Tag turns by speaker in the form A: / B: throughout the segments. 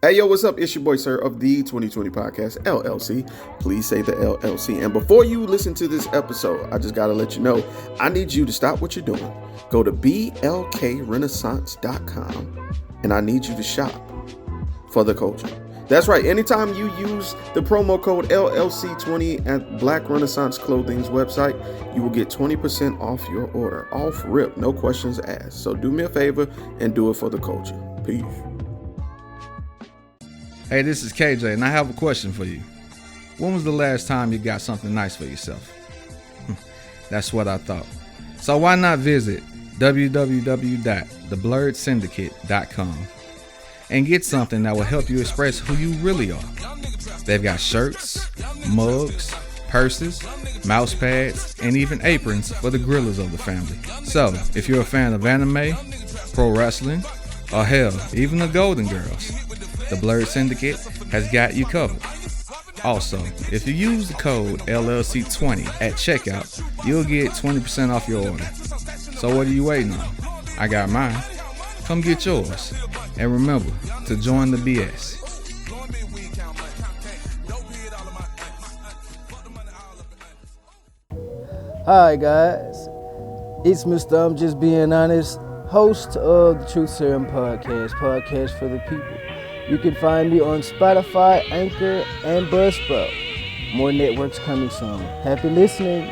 A: Hey, yo, what's up? It's your boy, Sirr of the 2020 Podcast, LLC. Please say the LLC. And before you listen to this episode, I just got to let you know, I need you to stop what you're doing. Go to blkrenaissance.com, and I need you to shop for the culture. That's right. Anytime you use the promo code LLC20 at Black Renaissance Clothing's website, you will get 20% off your order. Off rip, no questions asked. So do me a favor and do it for the culture. Peace.
B: Hey, this is KJ, and I have a question for you. When was the last time you got something nice for yourself? That's what I thought. So why not visit www.theblurredsyndicate.com and get something that will help you express who you really are. They've got shirts, mugs, purses, mouse pads, and even aprons for the grillers of the family. So if you're a fan of anime, pro wrestling, or hell, even the Golden Girls, the Blurred Syndicate has got you covered. Also, if you use the code LLC20 at checkout, you'll get 20% off your order. So what are you waiting on? I got mine. Come get yours. And remember to join the BS.
C: Hi guys, it's Mr. I'm Just Being Honest, host of the Truth Serum podcast for the people. You can find me on Spotify, Anchor, and Buzzsprout. More networks coming soon. Happy listening.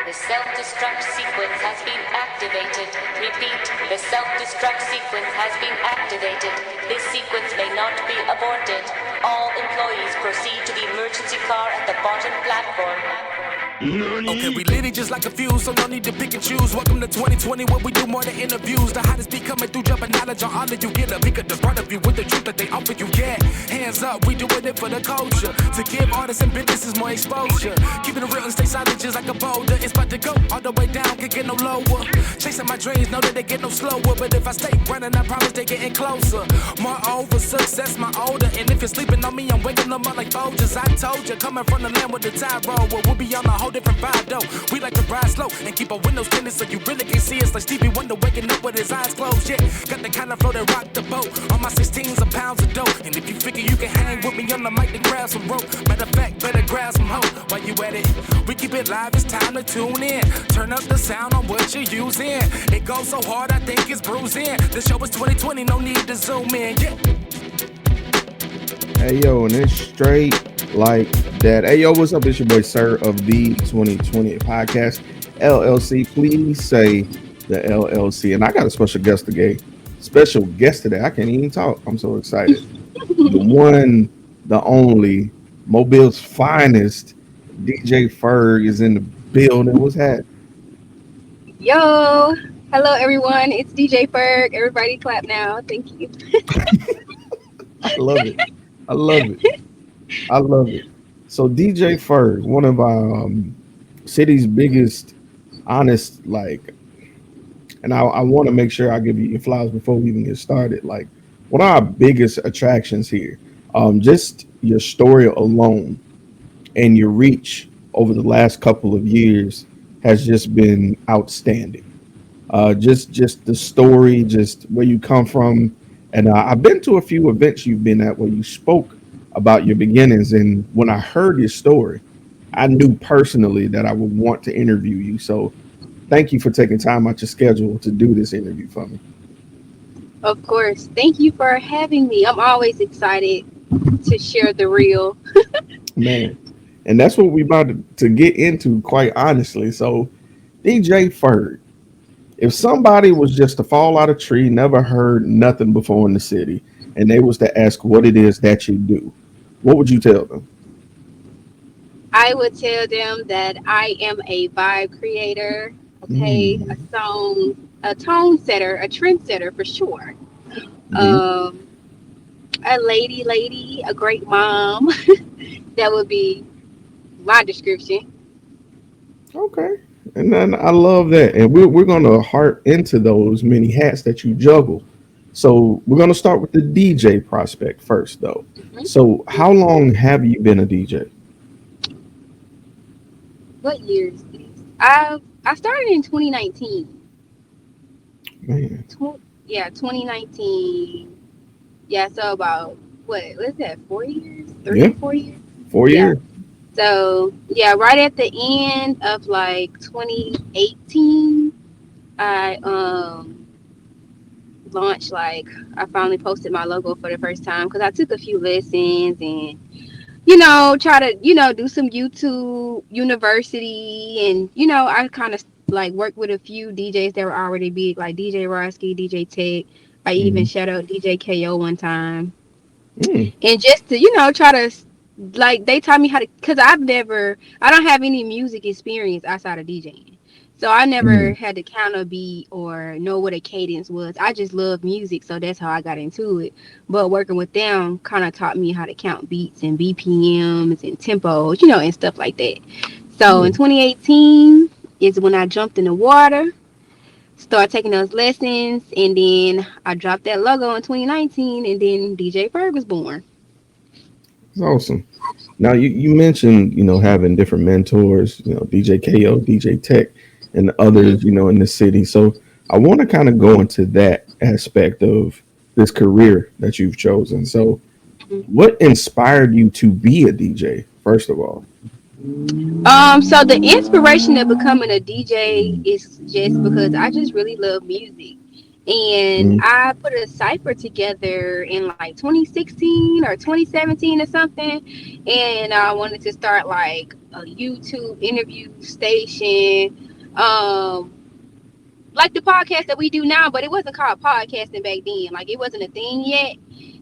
D: The self-destruct sequence has been activated. Repeat, the self-destruct sequence has been activated. This sequence may not be aborted. All employees proceed to the emergency car at the bottom platform.
E: Okay, we lit it just like a fuse, so no need to pick and choose. Welcome to 2020, where we do more than interviews. The hottest be coming through, jumping knowledge on all that you get. A peek at the front of you with the truth that they offer you. Yeah, hands up, we doing it for the culture. To give artists and businesses more exposure. Keeping it real and stay silent just like a boulder. It's about to go all the way down, can't get no lower. Chasing my dreams, know that they get no slower. But if I stay running, I promise they getting closer. Moreover, success my older. And if you're sleeping on me, I'm waking them up like Folgers. I told you, coming from the land with the tide roll. Well, we'll be on a whole different vibe though. We like to ride slow and keep our windows tinted so you really can see us. Like Stevie Wonder waking up with his eyes closed. Yeah, got the kind of flow that rock the boat. On my 16s of pounds of dope. And if you figure you can hang with me on the mic, then grab some rope. Matter of fact, better grab some hope. While you at it, we keep it live, it's time to tune in. Turn up the sound on what you're using. It goes so hard, I think it's bruising. The show is 2020, no need to zoom in. Yeah.
A: Hey, yo, and it's straight like that. Hey, yo, what's up? It's your boy, Sirr of the 2020 Podcast, LLC. Please say the LLC. And I got a special guest today. I can't even talk. I'm so excited. The one, the only, Mobile's finest, DJ FERGG is in the building. What's happening?
F: Yo, hello everyone. It's DJ FERGG. Everybody clap now. Thank you.
A: I love it. I love it. So DJ FERGG, one of our city's biggest, honest, like, and I want to make sure I give you your flowers before we even get started. Like, one of our biggest attractions here, just your story alone and your reach over the last couple of years has just been outstanding. Just the story, just where you come from. And I've been to a few events you've been at where you spoke about your beginnings. And when I heard your story, I knew personally that I would want to interview you. So thank you for taking time out your schedule to do this interview for me.
F: Of course. Thank you for having me. I'm always excited to share the real.
A: Man, and that's what we're about to get into, quite honestly. So DJ FERGG, if somebody was just to fall out of a tree, never heard nothing before in the city, and they was to ask what it is that you do, what would you tell them?
F: I would tell them that I am a vibe creator, okay, a tone setter, a trend setter for sure. A lady, a great mom. That would be my description.
A: Okay. And then I love that. And we're going to heart into those many hats that you juggle. So we're going to start with the DJ prospect first, though. Mm-hmm. So how long have you been a DJ?
F: What year is this? I started in 2019.
A: Man.
F: Yeah, 2019. Yeah, so about what's that, 4 years?
A: Yeah.
F: 3 or 4 years?
A: Four
F: Yeah.
A: years.
F: So yeah, right at the end of like 2018, I launched, like, I finally posted my logo for the first time because I took a few lessons and try to do some YouTube university, and I kind of like worked with a few DJs that were already big, like DJ Roski, DJ Tech. I even
A: Mm-hmm.
F: shout out DJ KO one time,
A: Mm.
F: and just to try to, like, they taught me how to, because I don't have any music experience outside of DJing, so I never
A: Mm.
F: had to count a beat or know what a cadence was. I just love music, so that's how I got into it. But working with them kind of taught me how to count beats and BPMs and tempos, and stuff like that. So in
A: Mm.
F: 2018 is when I jumped in the water, start taking those lessons, and then I dropped that logo in 2019, and then DJ Ferg was born.
A: It's awesome. Now you mentioned, having different mentors, DJ KO, DJ Tech, and
F: Hmm.
A: others, in the city. So I want to kind of go into that aspect of this career that you've chosen. So what inspired you to be a DJ, first of all?
F: So the inspiration of becoming a DJ is just because I just really love music. And
A: Mm.
F: I put a cipher together in like 2016 or 2017 or something. And I wanted to start like a YouTube interview station. Like the podcast that we do now, but it wasn't called podcasting back then. Like, it wasn't a thing yet.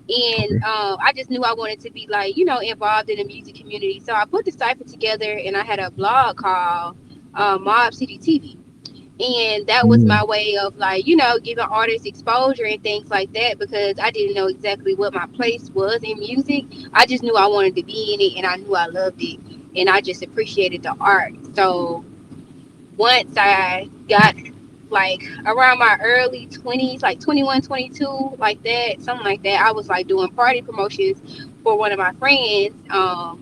F: And
A: Okay.
F: I just knew I wanted to be, like, involved in the music community. So I put the cipher together, and I had a blog called Mob City TV. And that was
A: Mm.
F: my way of, like, giving artists exposure and things like that, because I didn't know exactly what my place was in music. I just knew I wanted to be in it, and I knew I loved it, and I just appreciated the art. So once I got, like, around my early 20s, like 21, 22, like that, something like that, I was like doing party promotions for one of my friends,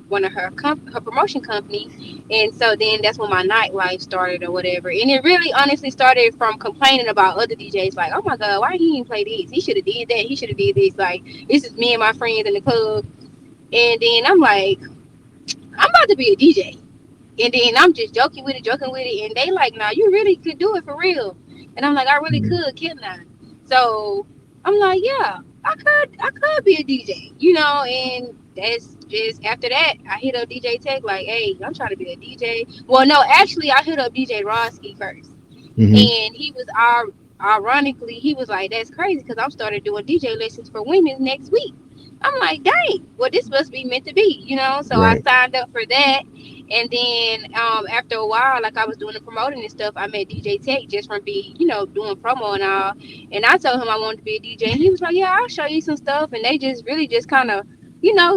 F: one of her promotion company. And so then that's when my nightlife started or whatever. And it really honestly started from complaining about other DJs, like, oh my God, why he didn't play this? He should have did that. He should have did this. Like, this is me and my friends in the club. And then I'm like, I'm about to be a DJ. And then I'm just joking with it. And they like, nah, you really could do it for real. And I'm like, I really
A: Mm.
F: could, couldn't I? So I'm like, yeah, I could be a DJ, and that's just after that, I hit up DJ Tech, like, hey, I'm trying to be a DJ. Well, no, actually, I hit up DJ Roski first.
A: Mm-hmm.
F: And he was ironically, he was like, that's crazy because I'm started doing DJ lessons for women next week. I'm like, dang, well, this must be meant to be. So I
A: Right.
F: signed up for that. And then after a while, like, I was doing the promoting and stuff, I met DJ Tech just from doing promo and all. And I told him I wanted to be a DJ. And he was like, yeah, I'll show you some stuff. And they just really just kind of,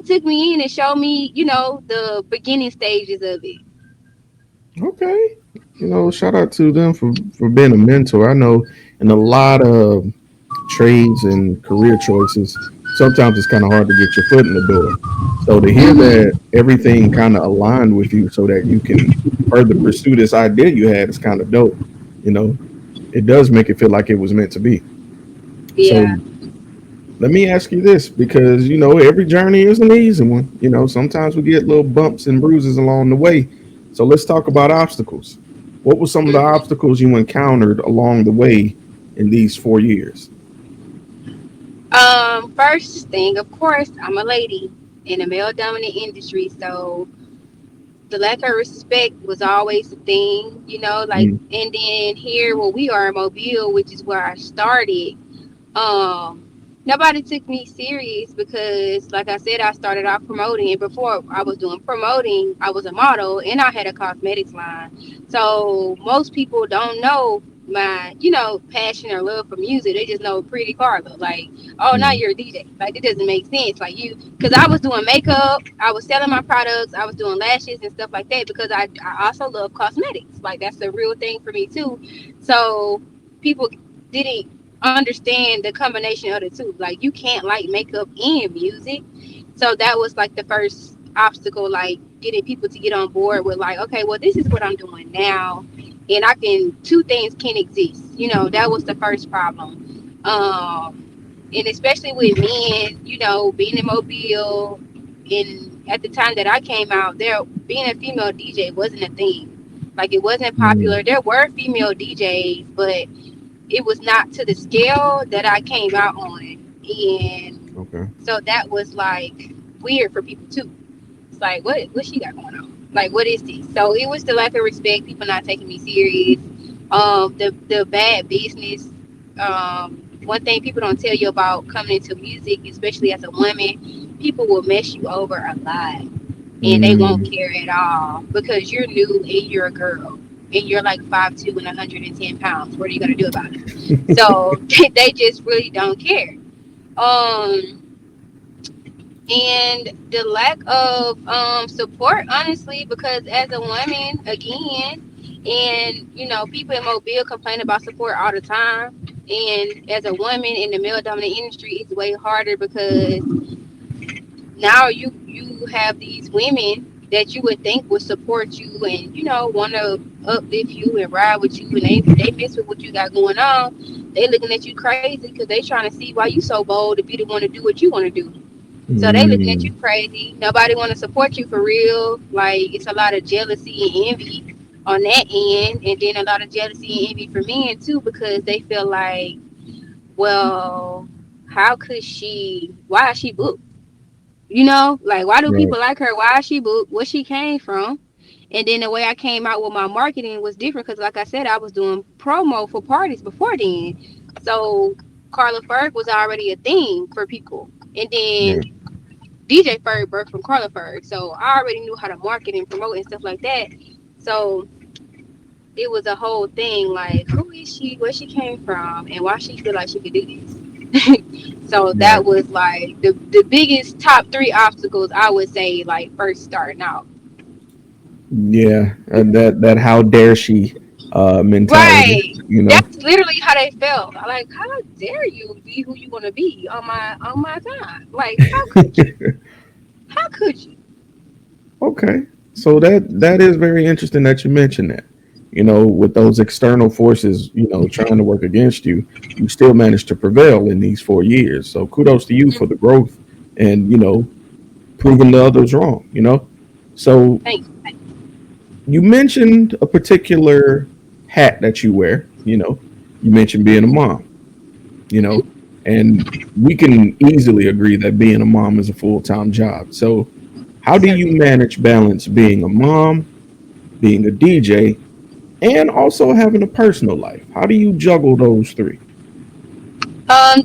F: took me in and showed me, the beginning stages of it.
A: Okay. Shout out to them for being a mentor. I know in a lot of trades and career choices, sometimes it's kind of hard to get your foot in the door. So to hear that everything kind of aligned with you so that you can further pursue this idea you had is kind of dope. You know, it does make it feel like it was meant to be. So
F: Yeah.
A: let me ask you this because, every journey is an easy one. Sometimes we get little bumps and bruises along the way. So let's talk about obstacles. What were some of the obstacles you encountered along the way in these 4 years?
F: First thing, of course, I'm a lady in a male dominant industry, so the lack of respect was always a thing, like.
A: Mm.
F: And then here where we are in Mobile, which is where I started, um nobody took me serious because, like I said, I started off promoting, and before I was doing promoting, I was a model and I had a cosmetics line. So most people don't know my passion or love for music. They just know Pretty Carla, like, oh, now
A: Mm.
F: you're a DJ. Like, it doesn't make sense, like, because I was doing makeup, I was selling my products, I was doing lashes and stuff like that, because I also love cosmetics. Like, that's a real thing for me too. So people didn't understand the combination of the two. Like, you can't like makeup and music. So that was like the first obstacle, like getting people to get on board with like, okay, well, this is what I'm doing now, and I can two things can exist. That was the first problem. And especially with men, being in Mobile, and at the time that I came out, there being a female DJ wasn't a thing. Like it wasn't popular.
A: Mm,
F: There were female DJs, but it was not to the scale that I came out on. And
A: okay.
F: so that was like weird for people too. It's like, what she got going on? Like, what is this? So it was the lack of respect, people not taking me serious, the bad business. One thing people don't tell you about coming into music, especially as a woman, people will mess you over a lot, and they won't
A: Mm,
F: care at all because you're new and you're a girl and you're like 5'2" and 110 pounds. What are you gonna do about it? So they just really don't care. Um, and the lack of support, honestly, because as a woman, again, and people in Mobile complain about support all the time. And as a woman in the male dominant industry, it's way harder because now you have these women that you would think would support you and want to uplift you and ride with you, and they miss with what you got going on. They looking at you crazy because they trying to see why you so bold to be the one to do what you want to do. So they looking at you
A: mm,
F: crazy. Nobody want to support you for real. Like it's a lot of jealousy and envy on that end, and then a lot of jealousy and envy for men too because they feel like, well, how could she? Why is she booked? Like why do
A: right.
F: people like her? Why is she booked? Where she came from? And then the way I came out with my marketing was different because, like I said, I was doing promo for parties before then. So Carla Ferg was already a thing for people, and then
A: Yeah.
F: DJ Ferg birthed from Carla Ferg. So I already knew how to market and promote and stuff like that. So it was a whole thing like, who is she, where she came from, and why she feel like she could do this. So that
A: Right.
F: was like the biggest top three obstacles I would say, like first starting out.
A: Yeah. That how dare she mentality.
F: Right.
A: You know.
F: That's literally how they felt. Like, how dare you be who you want to be on my time? Like, how could you? How could you?
A: Okay. So that is very interesting that you mentioned that. With those external forces, trying to work against you, you still managed to prevail in these 4 years. So kudos to you for the growth and, proving the others wrong, So
F: Thanks.
A: you mentioned a particular hat that you wear, you mentioned being a mom, you know, and we can easily agree that being a mom is a full-time job. So how do you
F: Certainly.
A: manage balance being a mom, being a DJ, and also having a personal life? How do you juggle those three?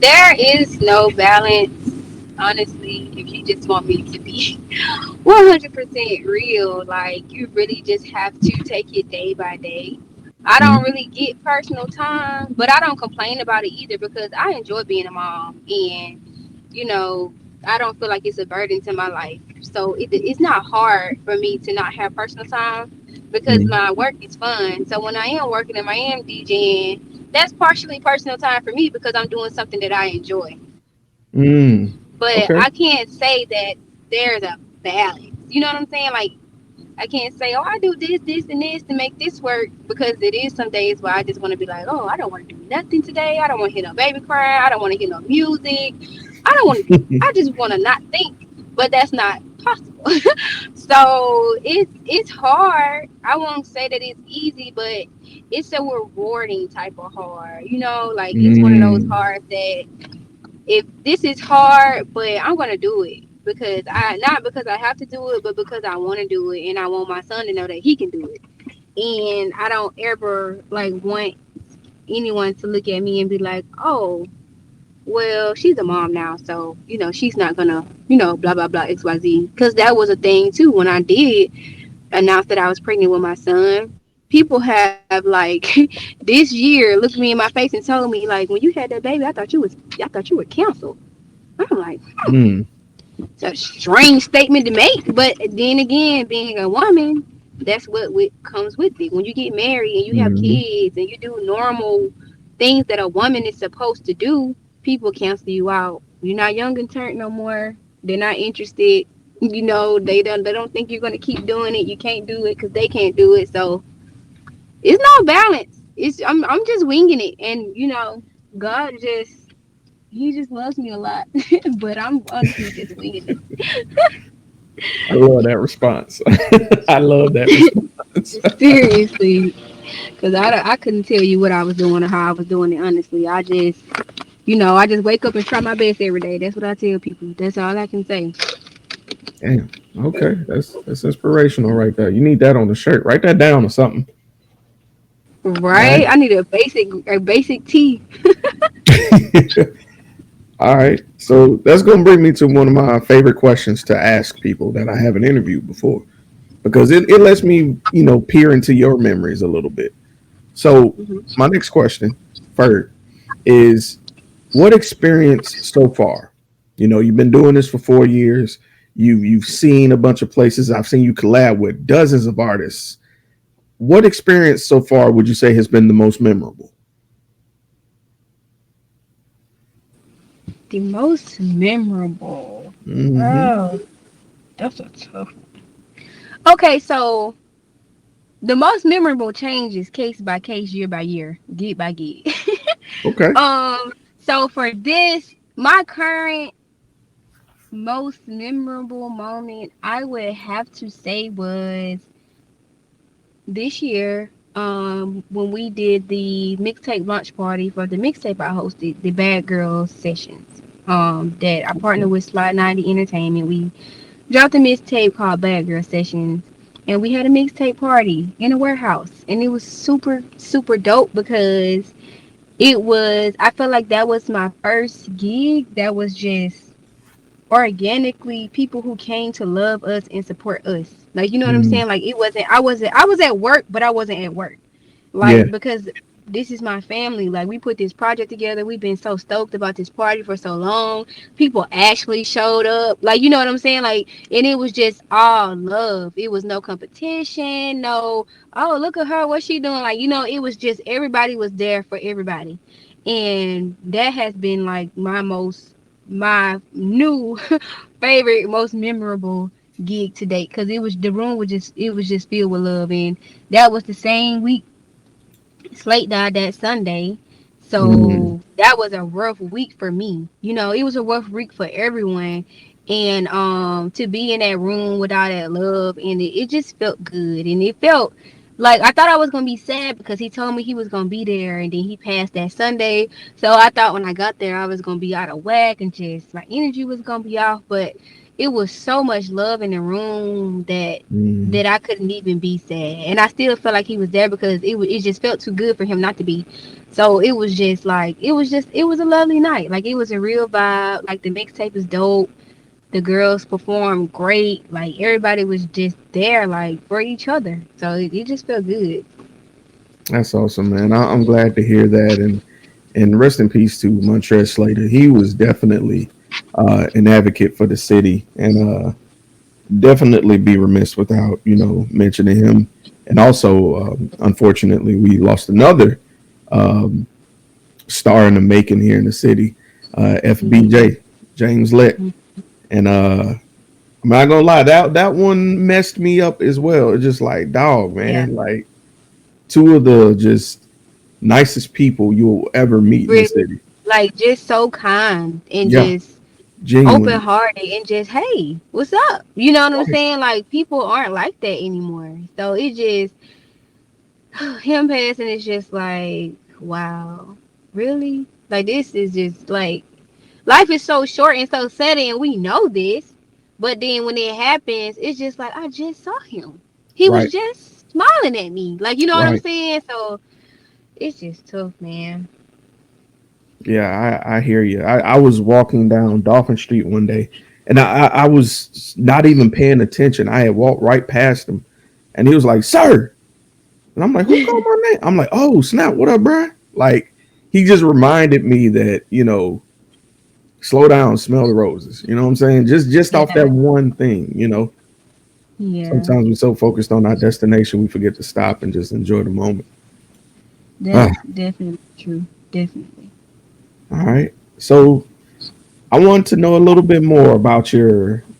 F: There is no balance, honestly. If you just want me to be 100% real, like you really just have to take it day by day. I don't
A: Mhm.
F: really get personal time, but I don't complain about it either because I enjoy being a mom, and you know, I don't feel like it's a burden to my life. So it's not hard for me to not have personal time because
A: Mhm.
F: my work is fun. So when I am working and I am DJing, that's partially personal time for me because I'm doing something that I enjoy.
A: Mm.
F: But
A: Okay.
F: I can't say that there's a balance. You know what I'm saying? Like I can't say, oh, I do this, this, and this to make this work because it is some days where I just want to be like, oh, I don't want to do nothing today. I don't want to hear no baby crying. I don't want to hear no music. I don't want to. I just want to not think. But that's not possible. So it's hard. I won't say that it's easy, but it's a rewarding type of hard. Like it's one of those
A: Mm.
F: hard that if this is hard, but I'm gonna do it because I not because I have to do it, but because I want to do it, and I want my son to know that he can do it. And I don't ever like want anyone to look at me and be like, "Oh, well, she's a mom now, so she's not gonna, blah blah blah X Y Z." Because that was a thing too when I did announce that I was pregnant with my son. People have like this year looked me in my face and told me like, when you had that baby, I thought you were canceled. I'm like,
A: Mm.
F: it's a strange statement to make, but then again, being a woman, that's what comes with it. When you get married and you have
A: Mhm.
F: kids and you do normal things that a woman is supposed to do, people cancel you out. You're not young and turnt no more. They're not interested. They don't think you're gonna keep doing it. You can't do it because they can't do it. So it's no balance. I'm just winging it, and God he just loves me a lot, but I'm honestly just winging
A: I love that response. I love that response.
F: it. Seriously, because I couldn't tell you what I was doing or how I was doing it. Honestly, I just wake up and try my best every day. That's what I tell people. That's all I can say.
A: Damn. Okay, that's inspirational right there. You need that on the shirt. Write that down or something. All
F: Right?
A: right.
F: I need a basic tee.
A: All right. So that's going to bring me to one of my favorite questions to ask people that I haven't interviewed before because it lets me, peer into your memories a little bit. So my next question, Ferg, is what experience so far? You've been doing this for 4 years. You've seen a bunch of places. I've seen you collab with dozens of artists. What experience so far would you say has been the most memorable?
F: The most memorable.
A: Hmm.
F: Oh, that's a tough. Okay, so the most memorable changes case by case, year by year, gig by gig.
A: Okay.
F: So for this, my current most memorable moment, I would have to say was this year. When we did the mixtape launch party for the mixtape I hosted, the Bad Girls sessions. That I partnered with Slide 90 Entertainment. We dropped a mixtape called Bad Girl Sessions, and we had a mixtape party in a warehouse, and it was super super dope because I felt like that was my first gig that was just organically people who came to love us and support us. Like, you know what I'm
A: Mm,
F: saying? Like, I was at work, but I wasn't at work.
A: yeah.
F: Like, because this is my family. Like, we put this project together. We've been so stoked about this party for so long. People actually showed up. Like, you know what I'm saying? Like, and it was just all love. It was no competition, no, oh, look at her, what's she doing? Like, it was just everybody was there for everybody. And that has been like my new favorite, most memorable gig to date, because the room was just filled with love. And that was the same week Slate died that Sunday.
A: Mm,
F: So that was a rough week for me. It was a rough week for everyone. And to be in that room with all that love, and it just felt good. And it felt like I thought I was gonna be sad because he told me he was gonna be there, and then he passed that Sunday. So I thought when I got there I was gonna be out of whack and just my energy was gonna be off. But it was so much love in the room that
A: mm.
F: I couldn't even be sad, and I still felt like he was there because it just felt too good for him not to be. So it was just like it was a lovely night. Like, it was a real vibe. Like, the mixtape was dope. The girls performed great. Like, everybody was just there, like, for each other. So it just felt good.
A: That's awesome, man. I'm glad to hear that, and rest in peace to Montrez Slater. He was definitely an advocate for the city, and definitely be remiss without mentioning him. And also, unfortunately, we lost another um, star in the making here in the city, FBJ James Lett, and I'm not gonna lie, that one messed me up as well. It's just like, dog,
F: Yeah,
A: man, like two of the just nicest people you'll ever meet in the
F: really.
A: city.
F: Like, just so kind and
A: Yeah,
F: just open
A: genuinely.
F: hearted and just, hey, what's up? You know what I'm
A: Right.
F: saying? Like, people aren't like that anymore. So it just him passing is just like, wow, really? Like, this is just like, life is so short and so sudden, and we know this. But then when it happens, it's just like, I just saw him. He was
A: Right.
F: just smiling at me. Like, you know what I'm
A: Right.
F: saying? So it's just tough, man.
A: Yeah, I hear you. I was walking down Dolphin Street one day, and I was not even paying attention. I had walked right past him, and he was like, "Sir," and I'm like, "Who called my name?" I'm like, "Oh snap! What up, bro?" Like he just reminded me that slow down, smell the roses. You know what I'm saying? Just off that
F: Yeah,
A: one thing.
F: yeah.
A: Sometimes we're so focused on our destination, we forget to stop and just enjoy the moment. Ah,
F: That's definitely true. Definitely.
A: all right. So I want to know a little bit more about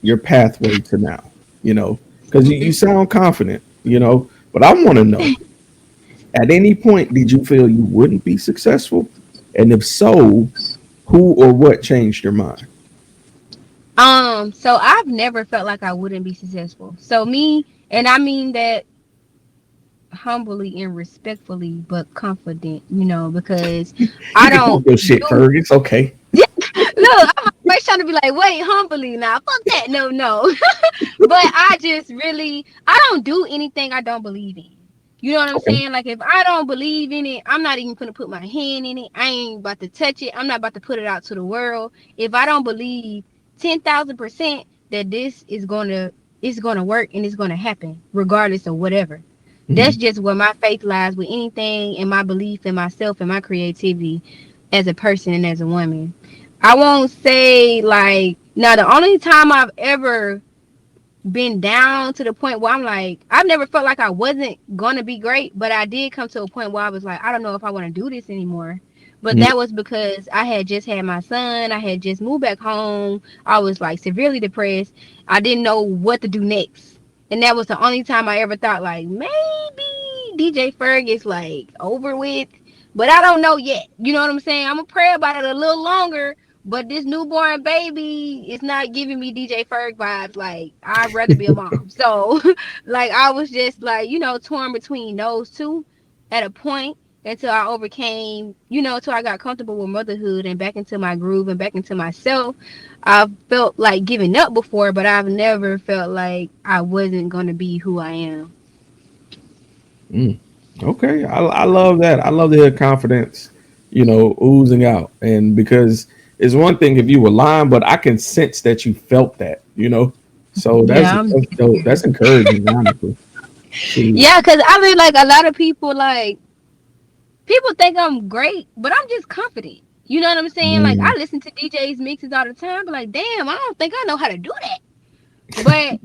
A: your pathway to now? You know, because you sound confident. You know, but I want to know. At any point, did you feel you wouldn't be successful? And if so, who or what changed your mind?
F: So I've never felt like I wouldn't be successful. So me, and I mean that humbly and respectfully, but confident, because
A: You
F: I
A: can talk
F: don't
A: your shit,
F: do.
A: Ferg. It's okay.
F: Look, I'm always trying to be like, wait, humbly now. Fuck that. No, no. But I just really, I don't do anything I don't believe in. You know what I'm
A: Okay.
F: saying? Like, if I don't believe in it, I'm not even gonna put my hand in it. I ain't about to touch it. I'm not about to put it out to the world. If I don't believe 10,000% that this is gonna, it's gonna work and it's gonna happen, regardless of whatever. That's
A: Mhm.
F: just where my faith lies with anything, and my belief in myself and my creativity as a person and as a woman. I won't say like, now the only time I've ever been down to the point where I'm like, I've never felt like I wasn't gonna be great, but I did come to a point where I was like, I don't know if I want to do this anymore. But
A: Mhm.
F: that was because I had just had my son, I had just moved back home, I was like severely depressed, I didn't know what to do next. And that was the only time I ever thought like maybe DJ Ferg is like over with, but I don't know yet. You know what I'm saying? I'm gonna pray about it a little longer, but this newborn baby is not giving me DJ Ferg vibes. Like, I'd rather be a mom. So, like, I was just like, torn between those two at a point until I overcame, until I got comfortable with motherhood and back into my groove and back into myself. I felt like giving up before, but I've never felt like I wasn't going to be who I am.
A: Mm. Okay, I love that. I love to hear confidence, oozing out. And because it's one thing if you were lying, but I can sense that you felt that, So
F: Yeah,
A: that's dope. That's encouraging, honestly. Shoot.
F: yeah, because I mean, like, a lot of people, like, people think I'm great, but I'm just confident. You know what I'm saying? Like, I
A: Mm,
F: listen to DJs mixes all the time, but like, damn, I don't think I know how to do that. But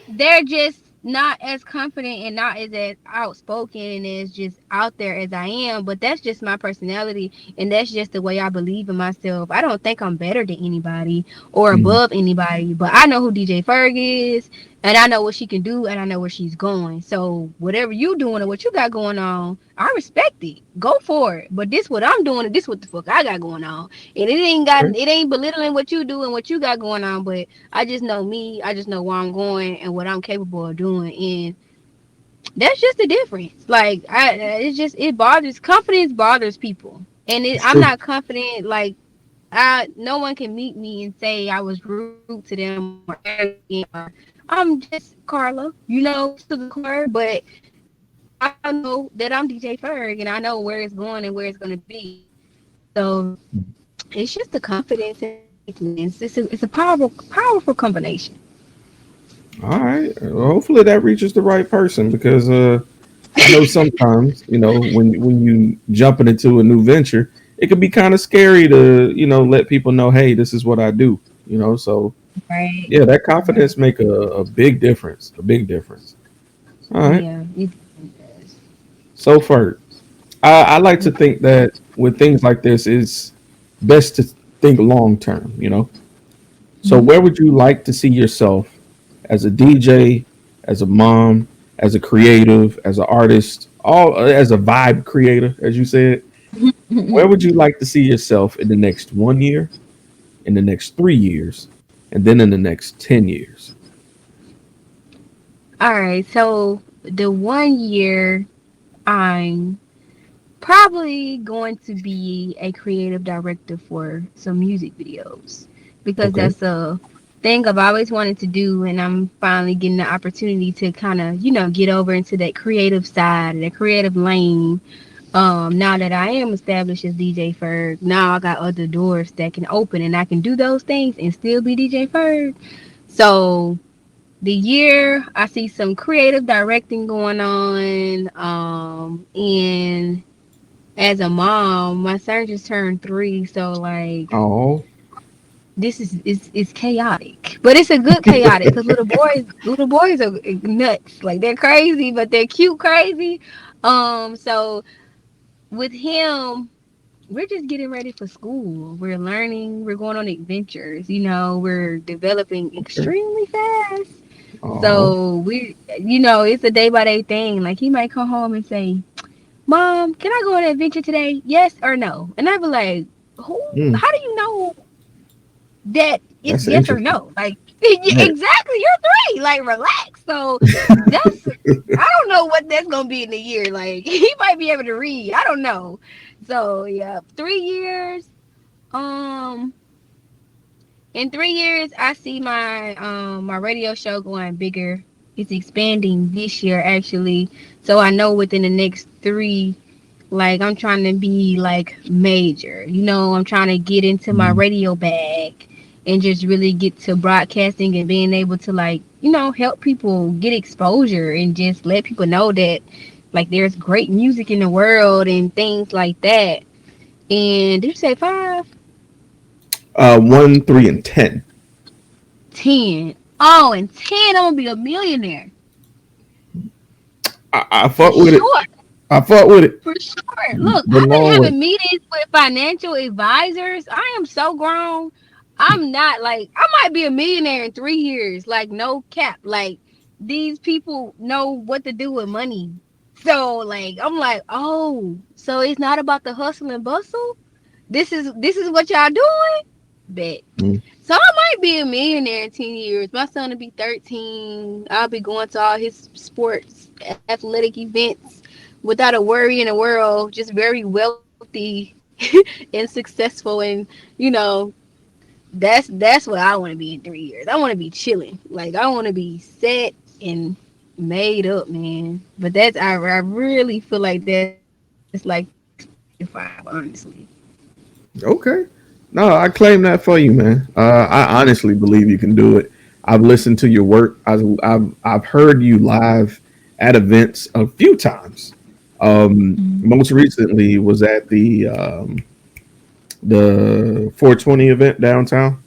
F: they're just not as confident and not as outspoken and as just out there as I am. But that's just my personality, and that's just the way I believe in myself. I don't think I'm better than anybody or
A: mm,
F: above anybody, but I know who DJ Ferg is, and I know what she can do, and I know where she's going. So whatever you doing or what you got going on, I respect it. Go for it. But this what I'm doing, and this what the fuck I got going on, and
A: okay.
F: it ain't belittling what you do and what you got going on, but I just know me. I just know where I'm going and what I'm capable of doing, and that's just the difference. Like, it's just, it bothers, confidence bothers people, and
A: It's
F: I'm
A: true.
F: not confident. Like, I no one can meet me and say I was rude to them or arrogant or I'm just Carla, to the core, but I know that I'm DJ Ferg and I know where it's going and where it's going to be. So it's just the confidence and the faith, man. It's a powerful combination.
A: All right. Well, hopefully that reaches the right person because I know sometimes, when you jumping into a new venture, it can be kind of scary to, let people know, hey, this is what I do, So
F: Right.
A: yeah, that confidence make a big difference. A big difference. All right.
F: Yeah, it does.
A: So far, I like to think that with things like this, it's best to think long term. So
F: Mhm.
A: where would you like to see yourself as a DJ, as a mom, as a creative, as an artist, all as a vibe creator, as you said? Where would you like to see yourself in the next 1 year, in the next 3 years, and then in the next 10 years?
F: All right, so the 1 year, I'm probably going to be a creative director for some music videos because
A: Okay.
F: that's a thing I've always wanted to do, and I'm finally getting the opportunity to kind of, get over into that creative side, that creative lane. Now that I am established as DJ Ferg, now I got other doors that can open, and I can do those things and still be DJ Ferg. So the year I see some creative directing going on, and as a mom, my son just turned 3, so like
A: Oh,
F: this is chaotic, but it's a good chaotic because little boys are nuts, like they're crazy, but they're cute crazy. So with him, we're just getting ready for school. We're learning. We're going on adventures. We're developing
A: Okay.
F: extremely fast.
A: Oh.
F: So it's a day by day thing. Like he might come home and say, "Mom, can I go on an adventure today? Yes or no?" And I'd be like, "Who?
A: Mm,
F: How do you know that it's
A: that's
F: yes or
A: interesting.
F: no?" Like
A: Right.
F: exactly, you're 3. Like relax. So that's I don't know what that's gonna be in a year. Like he might be able to read. I don't know. So yeah, 3 years. Um, in 3 years, I see my radio show going bigger. It's expanding this year actually. So I know within the next three, like I'm trying to be like major. I'm trying to get into my
A: Mm,
F: radio bag and just really get to broadcasting and being able to like, help people get exposure and just let people know that like there's great music in the world and things like that. And did you say 5?
A: 1, 3, and 10.
F: 10. Oh, and 10, I'm gonna be a millionaire.
A: I
F: For
A: fought with it.
F: sure.
A: I fought with it
F: For sure. Look,
A: the
F: I've been
A: long way.
F: having meetings with financial advisors. I am so grown. I'm not like I might be a millionaire in 3 years. Like no cap. Like these people know what to do with money. So like I'm like, oh, so it's not about the hustle and bustle. This is what y'all doing. Bet.
A: Mm.
F: So I might be a millionaire in 10 years. My son will be 13. I'll be going to all his sports, athletic events without a worry in the world, just very wealthy and successful. And, you know, that's what I want to be in 3 years. I want to be chilling. Like, I want to be set and made up, man. But I really feel like that's like 2025, honestly.
A: Okay. No, I claim that for you, man. I honestly believe you can do it. I've listened to your work. I've heard you live at events a few times. Most recently was at the 420 event downtown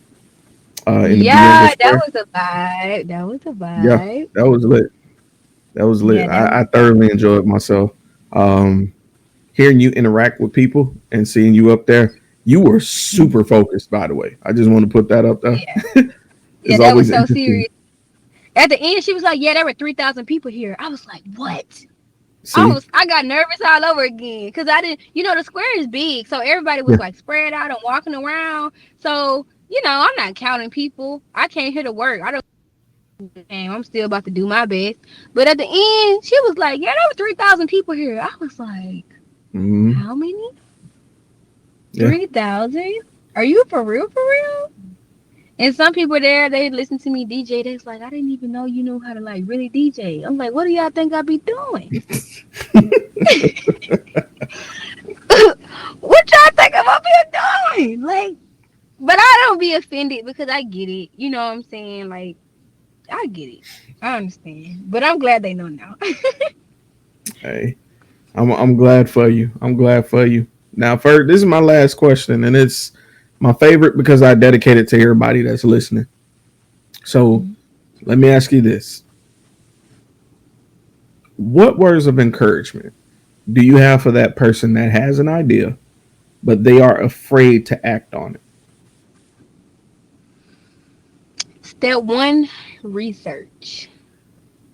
A: in the Bienville
F: Yeah, that
A: Square.
F: was a vibe. That was a
A: Yeah,
F: vibe.
A: that was lit. That was lit.
F: Yeah, that was
A: I thoroughly enjoyed myself. Um, Hearing you interact with people and seeing you up there, you were super focused. By the way, I just want to put that up there.
F: yeah. Yeah,
A: It's
F: that was
A: always
F: so
A: interesting.
F: serious. At the end, she was like, "Yeah, there were 3,000 people here." I was like, "What?"
A: See,
F: I got nervous all over again because I didn't. The square is big, so everybody was
A: yeah,
F: like spread out and walking around. So I'm not counting people. I came here to work. I don't. I'm still about to do my best. But at the end, she was like, "Yeah, there were 3,000 people here." I was like,
A: mm,
F: "How many?
A: yeah.
F: 3,000? Are you for real? For real?" And some people there, they listen to me DJ. They was like, "I didn't even know you knew how to like really DJ." I'm like, "What do y'all think I be doing?" What y'all think I'm up here doing? Like, but I don't be offended because I get it. You know what I'm saying? Like, I get it. I understand. But I'm glad they know now.
A: Hey, I'm glad for you. I'm glad for you. Now, first, this is my last question, and it's my favorite because I dedicate it to everybody that's listening. So, let me ask you this: what words of encouragement do you have for that person that has an idea, but they are afraid to act on it?
F: Step one, research.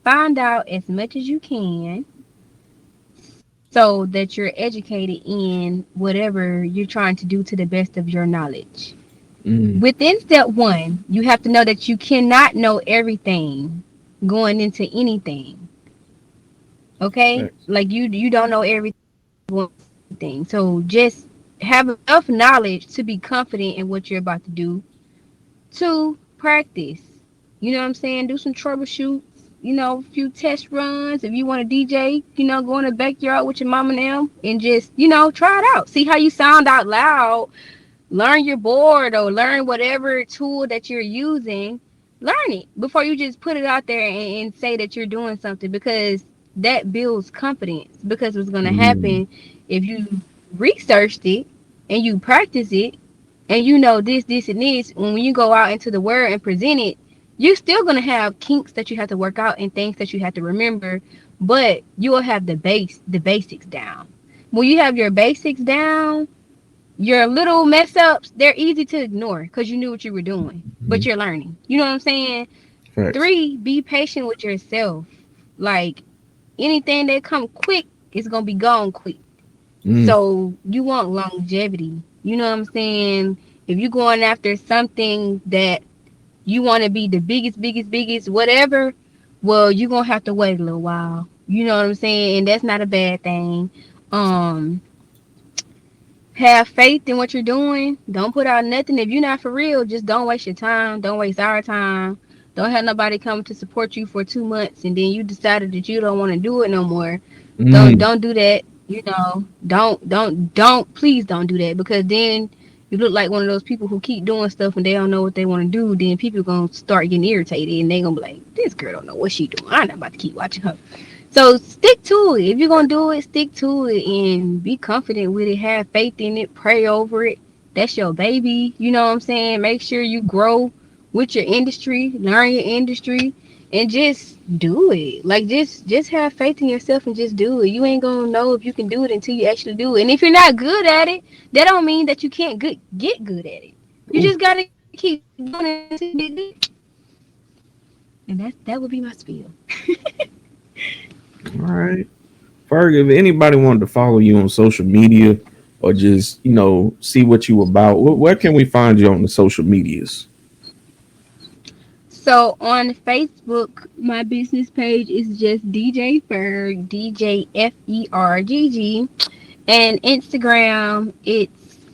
F: Find out as much as you can so that you're educated in whatever you're trying to do to the best of your knowledge.
A: Mm,
F: Within step one, you have to know that you cannot know everything going into anything. Okay?
A: facts.
F: Like you don't know everything. So just have enough knowledge to be confident in what you're about to do. To practice. You know what I'm saying? Do some troubleshoots, a few test runs. If you want to DJ, go in the backyard with your mom and them and just, try it out. See how you sound out loud. Learn your board or learn whatever tool that you're using. Learn it before you just put it out there and say that you're doing something because that builds confidence. Because what's going to
A: Mm,
F: happen if you researched it and you practice it and you know this, and this, when you go out into the world and present it, you're still gonna have kinks that you have to work out and things that you have to remember, but you will have the basics down. When you have your basics down, your little mess ups, they're easy to ignore because you knew what you were doing, but you're learning. You know what I'm saying?
A: Facts.
F: 3, be patient with yourself. Like anything that come quick is gonna be gone quick.
A: Mm.
F: So you want longevity. You know what I'm saying? If you're going after something that you want to be the biggest, whatever, well, you're gonna have to wait a little while. You know what I'm saying? And that's not a bad thing. Um, have faith in what you're doing. Don't put out nothing. If you're not for real, just don't waste your time. Don't waste our time. Don't have nobody come to support you for 2 months and then you decided that you don't want to do it no more.
A: Mm.
F: Don't do that. You know, don't please don't do that because then you look like one of those people who keep doing stuff and they don't know what they want to do. Then people gonna start getting irritated and they gonna be like, this girl don't know what she doing. I'm not about to keep watching her. So stick to it. If you're gonna do it, stick to it and be confident with it. Have faith in it. Pray over it. That's your baby. You know what I'm saying? Make sure you grow with your industry, learn your industry, and just do it. Like just have faith in yourself and just do it. You ain't gonna know if you can do it until you actually do it. And if you're not good at it, that don't mean that you can't get good at it. You
A: Ooh.
F: just gotta keep doing it until you get good. And that would be my spiel.
A: All right. Ferg, if anybody wanted to follow you on social media or just, see what you about, where can we find you on the social medias?
F: So on Facebook, my business page is just DJ Ferg, DJ FERGG, and Instagram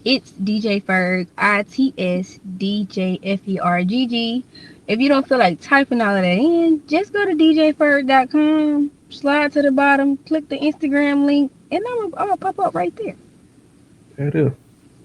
F: it's DJ Ferg, ITS DJ FERGG. If you don't feel like typing all of that in, just go to djferg.com, slide to the bottom, click the Instagram link, and I'm gonna pop up right there.
A: That is.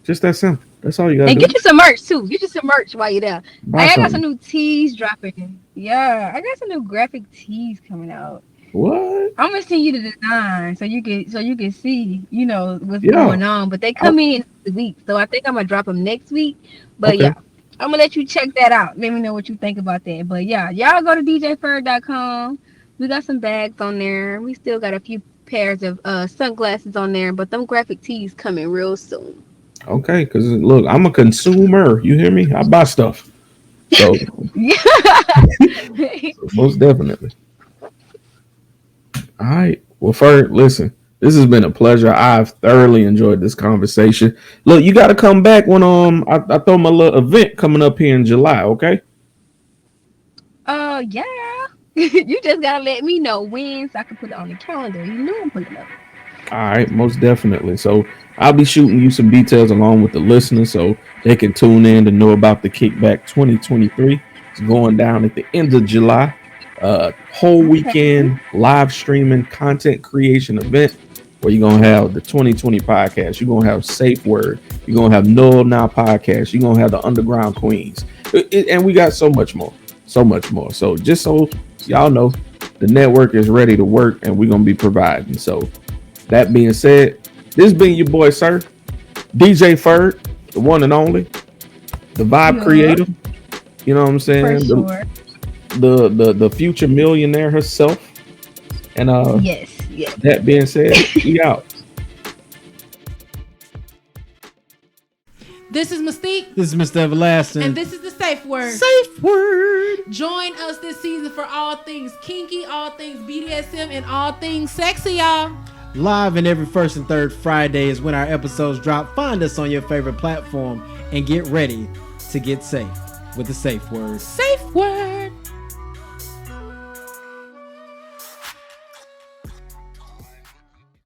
A: Just that simple. That's all you gotta
F: And
A: do.
F: get you some merch too. Get you some merch while you're there.
A: Buy
F: I got some
A: something.
F: new tees dropping. Yeah, I got some new graphic tees coming out.
A: What?
F: I'm gonna send you the design so you can see, what's
A: Yeah.
F: going on. But they
A: I,
F: come in the week, so I think I'm gonna drop them next week. But
A: okay.
F: yeah, I'm gonna let you check that out. Let me know what you think about that. But yeah, y'all go to djferg.com. We got some bags on there. We still got a few pairs of sunglasses on there, but them graphic tees coming real soon.
A: Okay. Because look, I'm a consumer. You hear me? I buy stuff. So
F: Yeah.
A: most definitely. All right. Well, Ferg, listen. This has been a pleasure. I've thoroughly enjoyed this conversation. Look, you got to come back when I throw my little event coming up here in July. Okay.
F: Yeah. You just gotta let me know when so I can put it on the calendar. You know I'm putting it up.
A: All right, most definitely. So I'll be shooting you some details along with the listeners so they can tune in to know about the Kickback 2023. It's going down at the end of July. Whole
F: Okay.
A: weekend live streaming content creation event where you're gonna have the 2020 podcast. You're gonna have Safe Word. You're gonna have Null Now podcast. You're gonna have the Underground Queens, and we got so much more, so much more. So just so y'all know, the network is ready to work, and we're gonna be providing. So that being said, this being your boy, Sir, DJ Ferg, the one and only, the vibe
F: Yup,
A: creator. You know what I'm
F: for
A: saying?
F: sure.
A: The future millionaire herself. And
F: Yes, yes, yes,
A: that being
F: yes.
A: said, we out.
E: This is Mystique,
C: This is Mr. Everlasting.
E: and this is the Safe Word.
C: Safe word.
E: Join us this season for all things kinky, all things BDSM, and all things sexy, y'all.
C: Live and every first and third Friday is when our episodes drop. Find us on your favorite platform and get ready to get safe with the safe word.
E: Safe Word.